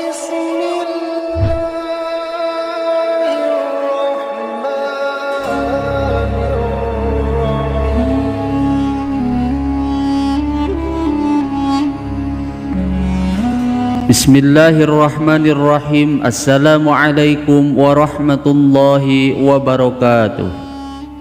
بسم الله الرحمن الرحيم Bismillahirrahmanirrahim. Assalamualaikum warahmatullahi wabarakatuh.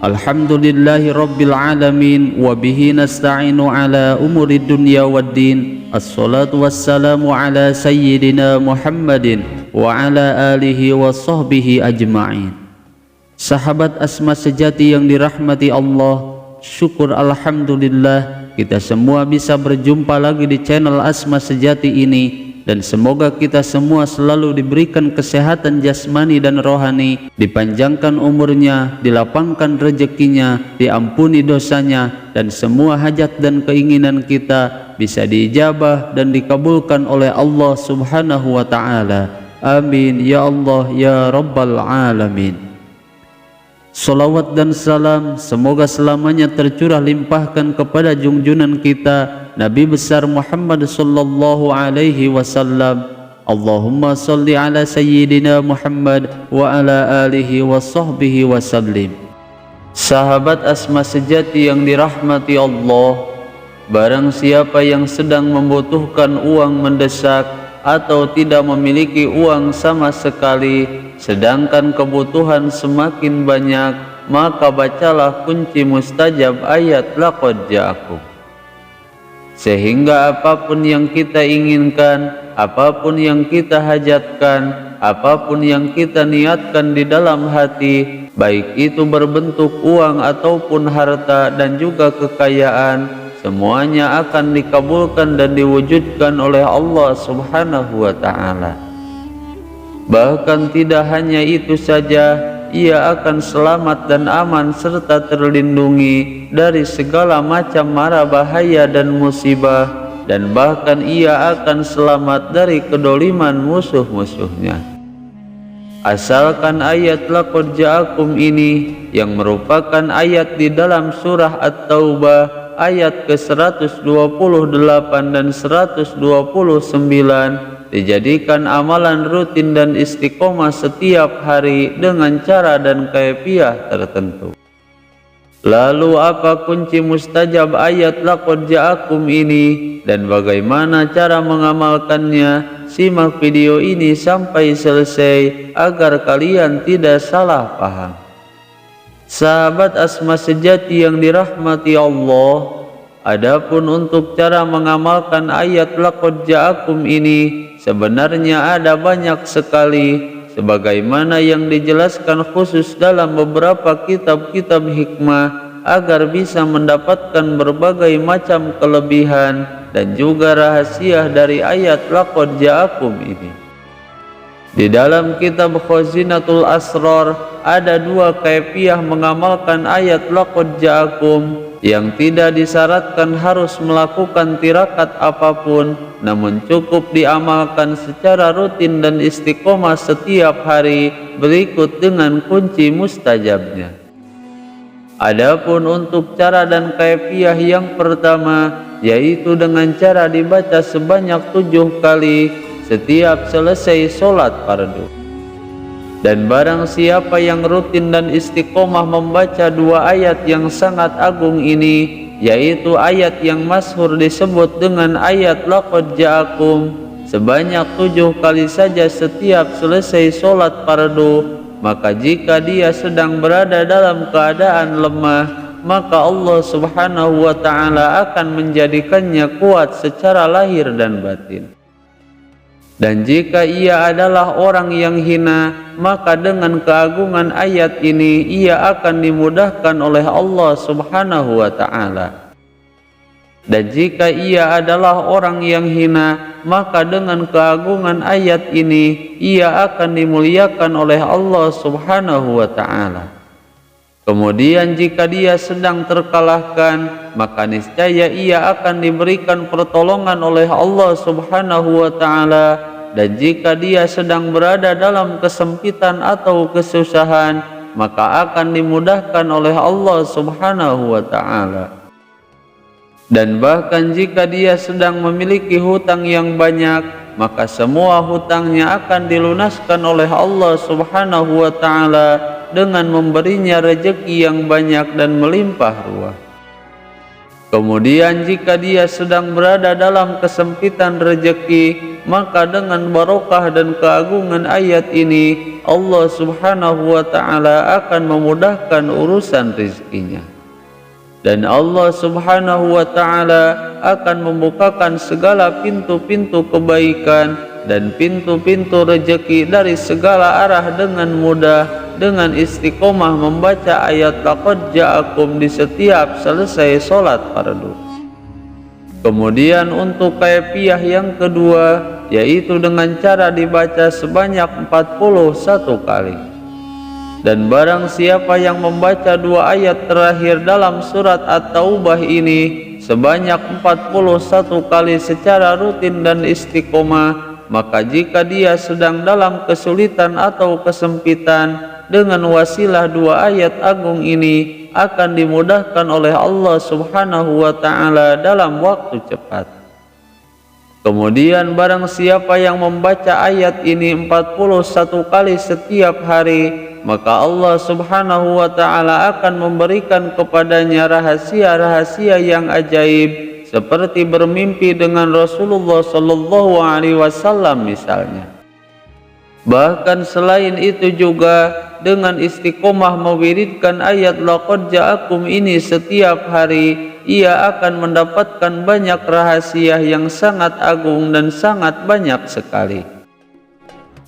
Alhamdulillahi rabbil alamin. Wabihi nasta'inu ala umuri dunya waddin. Assalatu wassalamu ala sayyidina Muhammadin wa ala alihi wa sahbihi ajma'in. Sahabat Asma sejati yang dirahmati Allah, syukur alhamdulillah kita semua bisa berjumpa lagi di channel Asma Sejati ini. Dan semoga kita semua selalu diberikan kesehatan jasmani dan rohani, dipanjangkan umurnya, dilapangkan rezekinya, diampuni dosanya, dan semua hajat dan keinginan kita bisa diijabah dan dikabulkan oleh Allah Subhanahu wa Ta'ala. Amin ya Allah ya Rabbal Alamin. Salawat dan salam semoga selamanya tercurah limpahkan kepada junjunan kita Nabi besar Muhammad sallallahu alaihi wasallam. Allahumma salli ala sayyidina Muhammad wa ala alihi wa sahbihi wasallim. Sahabat Asma Sejati yang dirahmati Allah, barang siapa yang sedang membutuhkan uang mendesak atau tidak memiliki uang sama sekali, sedangkan kebutuhan semakin banyak, maka bacalah kunci mustajab ayat laqad ja'akum. Sehingga apapun yang kita inginkan, apapun yang kita hajatkan, apapun yang kita niatkan di dalam hati, baik itu berbentuk uang ataupun harta dan juga kekayaan, semuanya akan dikabulkan dan diwujudkan oleh Allah Subhanahu wa Ta'ala. Bahkan tidak hanya itu saja, ia akan selamat dan aman serta terlindungi dari segala macam mara bahaya dan musibah, dan bahkan ia akan selamat dari kedoliman musuh-musuhnya. Asalkan ayat laqad ja'akum ini yang merupakan ayat di dalam surah At-Taubah ayat ke-128 dan 129 dijadikan amalan rutin dan istiqomah setiap hari dengan cara dan kaifiah tertentu. Lalu apa kunci mustajab ayat laqad ja'akum ini dan bagaimana cara mengamalkannya? Simak video ini sampai selesai agar kalian tidak salah paham. Sahabat Asma Sejati yang dirahmati Allah, adapun untuk cara mengamalkan ayat laqad ja'akum ini sebenarnya ada banyak sekali, sebagaimana yang dijelaskan khusus dalam beberapa kitab-kitab hikmah agar bisa mendapatkan berbagai macam kelebihan dan juga rahasia dari ayat laqad ja'akum ini. Di dalam kitab Khazinatul Asrar ada dua kaifiah mengamalkan ayat laqad ja'akum yang tidak disyaratkan harus melakukan tirakat apapun, namun cukup diamalkan secara rutin dan istiqomah setiap hari berikut dengan kunci mustajabnya. Adapun untuk cara dan kaifiah yang pertama, yaitu dengan cara dibaca sebanyak 7 kali setiap selesai sholat fardu. Dan barang siapa yang rutin dan istiqomah membaca dua ayat yang sangat agung ini, yaitu ayat yang masyhur disebut dengan ayat laqad ja'akum, sebanyak 7 kali saja setiap selesai sholat fardu, maka jika dia sedang berada dalam keadaan lemah, maka Allah Subhanahu wa Ta'ala akan menjadikannya kuat secara lahir dan batin. Dan jika ia adalah orang yang hina, maka dengan keagungan ayat ini ia akan dimudahkan oleh Allah Subhanahu wa Ta'ala. Dan jika ia adalah orang yang hina, maka dengan keagungan ayat ini ia akan dimuliakan oleh Allah Subhanahu wa Ta'ala. Kemudian jika dia sedang terkalahkan, maka niscaya ia akan diberikan pertolongan oleh Allah Subhanahu wa Ta'ala. Dan jika dia sedang berada dalam kesempitan atau kesusahan, maka akan dimudahkan oleh Allah Subhanahu wa Ta'ala. Dan bahkan jika dia sedang memiliki hutang yang banyak, maka semua hutangnya akan dilunaskan oleh Allah Subhanahu wa Ta'ala dengan memberinya rezeki yang banyak dan melimpah ruah. Kemudian jika dia sedang berada dalam kesempitan rezeki, maka dengan barokah dan keagungan ayat ini Allah Subhanahu wa Ta'ala akan memudahkan urusan rezekinya. Dan Allah Subhanahu wa Ta'ala akan membukakan segala pintu-pintu kebaikan dan pintu-pintu rezeki dari segala arah dengan mudah, dengan istiqomah membaca ayat laqad ja'akum di setiap selesai sholat fardu. Kemudian untuk kaifiah yang kedua, yaitu dengan cara dibaca sebanyak 41 kali. Dan barang siapa yang membaca dua ayat terakhir dalam surat At-Taubah ini sebanyak 41 kali secara rutin dan istiqomah, maka jika dia sedang dalam kesulitan atau kesempitan, dengan wasilah dua ayat agung ini akan dimudahkan oleh Allah Subhanahu wa Ta'ala dalam waktu cepat. Kemudian barang siapa yang membaca ayat ini 41 kali setiap hari, maka Allah Subhanahu wa Ta'ala akan memberikan kepadanya rahasia-rahasia yang ajaib, seperti bermimpi dengan Rasulullah Sallallahu Alaihi Wasallam misalnya. Bahkan selain itu juga, dengan istiqomah mewiridkan ayat laqad ja'akum ini setiap hari, ia akan mendapatkan banyak rahasia yang sangat agung dan sangat banyak sekali.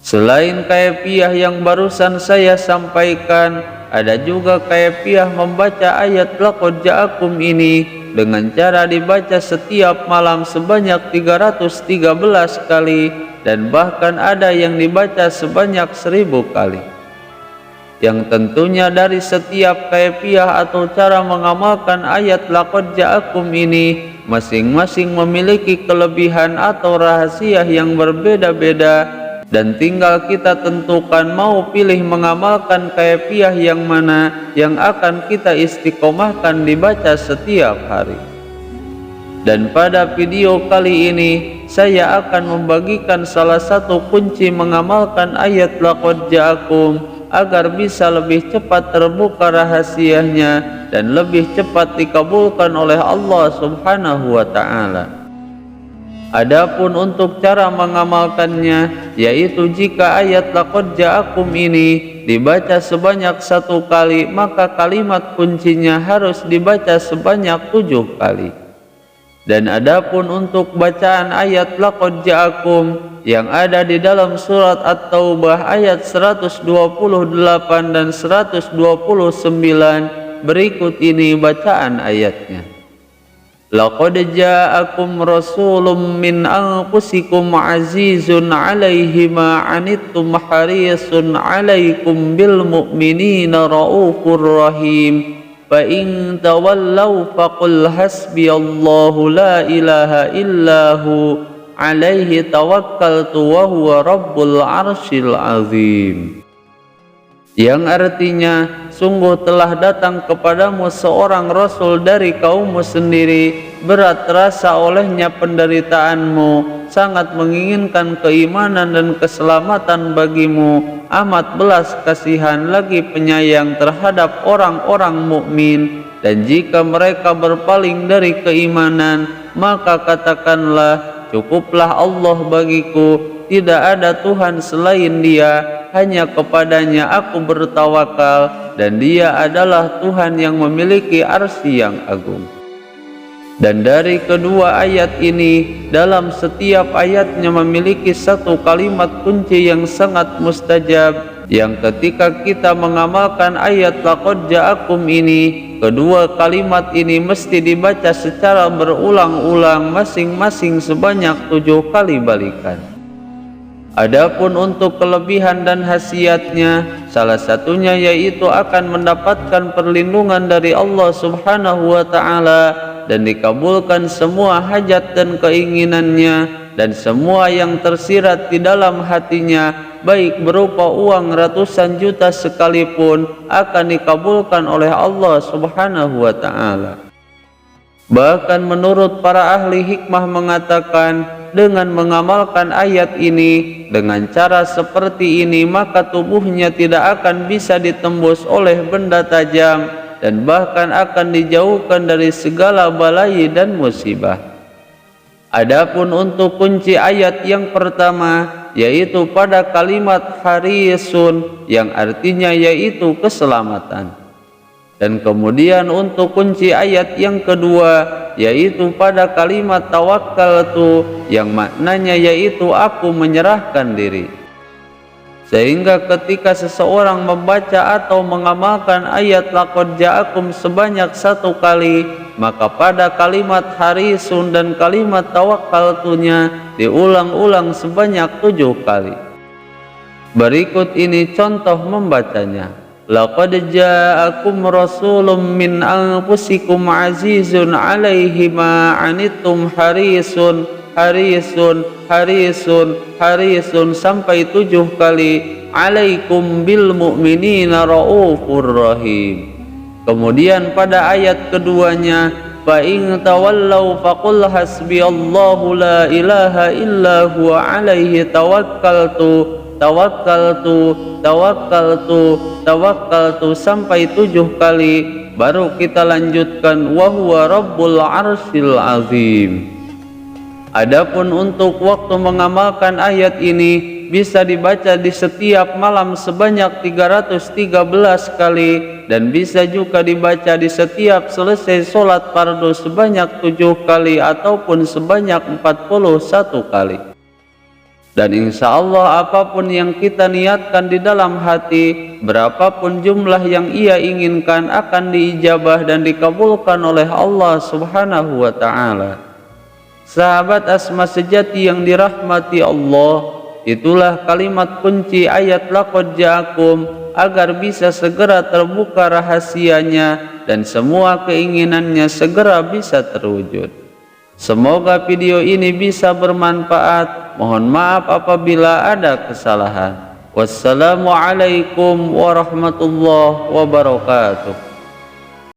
Selain kaifiah yang barusan saya sampaikan, ada juga kaifiah membaca ayat laqad ja'akum ini dengan cara dibaca setiap malam sebanyak 313 kali, dan bahkan ada yang dibaca sebanyak 1000 kali. Yang tentunya dari setiap kaifiah atau cara mengamalkan ayat laqad ja'akum ini masing-masing memiliki kelebihan atau rahasia yang berbeda-beda, dan tinggal kita tentukan mau pilih mengamalkan kaifiah yang mana yang akan kita istiqomahkan dibaca setiap hari. Dan pada video kali ini saya akan membagikan salah satu kunci mengamalkan ayat laqad ja'akum agar bisa lebih cepat terbuka rahasianya dan lebih cepat dikabulkan oleh Allah Subhanahu wa Ta'ala. Adapun untuk cara mengamalkannya, yaitu jika ayat laqad ja'akum ini dibaca sebanyak 1 kali, maka kalimat kuncinya harus dibaca sebanyak 7 kali. Dan adapun untuk bacaan ayat laqad ja'akum yang ada di dalam surat At-Taubah ayat 128 dan 129, berikut ini bacaan ayatnya. Laqad ja'akum rasulun min anfusikum azizun 'alaihi ma 'anittum harisun 'alaikum bil mu'minina raufur rahim. Fa in tawallaw faqul hasbiyallahu la ilaha illahu alaihi tawakkaltu wa huwa rabbul arsyil azim. Yang artinya, sungguh telah datang kepadamu seorang rasul dari kaummu sendiri, berat terasa olehnya penderitaanmu, sangat menginginkan keimanan dan keselamatan bagimu, amat belas kasihan lagi penyayang terhadap orang-orang mukmin. Dan jika mereka berpaling dari keimanan, maka katakanlah, cukuplah Allah bagiku, tidak ada Tuhan selain Dia, hanya kepadanya aku bertawakal, dan Dia adalah Tuhan yang memiliki arsy yang agung. Dan dari kedua ayat ini, dalam setiap ayatnya memiliki satu kalimat kunci yang sangat mustajab, yang ketika kita mengamalkan ayat laqad ja'akum ini, kedua kalimat ini mesti dibaca secara berulang-ulang, masing-masing sebanyak 7 kali balikan. Adapun untuk kelebihan dan khasiatnya, salah satunya yaitu akan mendapatkan perlindungan dari Allah Subhanahu wa Ta'ala, dan dikabulkan semua hajat dan keinginannya, dan semua yang tersirat di dalam hatinya, baik berupa uang ratusan juta sekalipun, akan dikabulkan oleh Allah Subhanahu wa Ta'ala. Bahkan menurut para ahli hikmah mengatakan, dengan mengamalkan ayat ini dengan cara seperti ini, maka tubuhnya tidak akan bisa ditembus oleh benda tajam dan bahkan akan dijauhkan dari segala balai dan musibah. Adapun untuk kunci ayat yang pertama, yaitu pada kalimat harisun yang artinya yaitu keselamatan. Dan kemudian untuk kunci ayat yang kedua, yaitu pada kalimat tawakkaltu yang maknanya yaitu aku menyerahkan diri. Sehingga ketika seseorang membaca atau mengamalkan ayat laqad ja'akum sebanyak 1 kali, maka pada kalimat harisun dan kalimat tawakkaltunya diulang-ulang sebanyak 7 kali. Berikut ini contoh membacanya. Laqad ja'akum rasulun min anfusikum azizun 'alaihi ma 'anittum harisun sampai 7 kali. 'Alaikum bil mu'minina raufur rahim. Kemudian pada ayat keduanya, fa in tawallau faqul hasbiyallahu la ilaha illa huwa 'alaihi tawakkaltu sampai 7 kali, baru kita lanjutkan wa huwa rabbul arsyil azim. Adapun untuk waktu mengamalkan ayat ini bisa dibaca di setiap malam sebanyak 313 kali dan bisa juga dibaca di setiap selesai sholat fardu sebanyak 7 kali ataupun sebanyak 41 kali. Dan insya Allah apapun yang kita niatkan di dalam hati, berapapun jumlah yang ia inginkan akan diijabah dan dikabulkan oleh Allah Subhanahu wa ta'ala. Sahabat Asma sejati yang dirahmati Allah, itulah kalimat kunci ayat laqad ja'akum agar bisa segera terbuka rahasianya dan semua keinginannya segera bisa terwujud. Semoga video ini bisa bermanfaat. Mohon maaf apabila ada kesalahan. Wassalamualaikum warahmatullahi wabarakatuh.